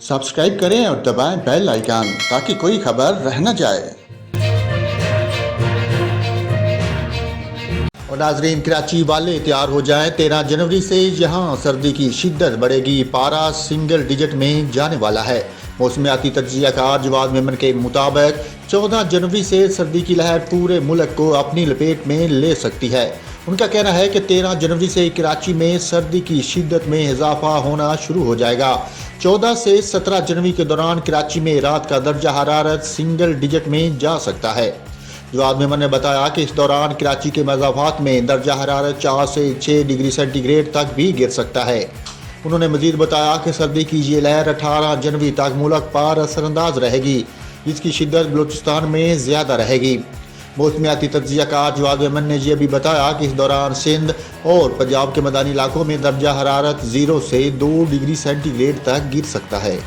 Subscribe करें और दबाएं बेल आइकन ताकि कोई खबर रह न जाए। और नाजरीन, कराची वाले तैयार हो जाएं, 13 जनवरी से यहाँ सर्दी की शिद्दत बढ़ेगी, पारा सिंगल डिजिट में जाने वाला है। मौसमियाती तज्जियाकार जवाद मेमन के मुताबिक 14 जनवरी से सर्दी की लहर पूरे मुल्क को अपनी लपेट में ले सकती है। उनका कहना है कि 13 जनवरी से कराची में सर्दी की शिद्दत में इजाफा होना शुरू हो जाएगा। 14 से 17 जनवरी के दौरान कराची में रात का दर्जा हरारत सिंगल डिजिट में जा सकता है। जवाद मेमन ने बताया कि इस दौरान कराची के मज़ाफ़ात में दर्जा हरारत 4 से 6 डिग्री सेंटीग्रेड तक भी गिर सकता है। उन्होंने मज़ीद बताया कि सर्दी की ये लहर 18 जनवरी तक मुल्क पर असरअंदाज रहेगी, जिसकी शिद्दत बलूचिस्तान में ज़्यादा रहेगी। मौसमियाती तज्जियाकार जवाद मेमन ने यह भी बताया कि इस दौरान सिंध और पंजाब के मैदानी इलाकों में दर्जा हरारत 0 से 2 डिग्री सेंटीग्रेड तक गिर सकता है।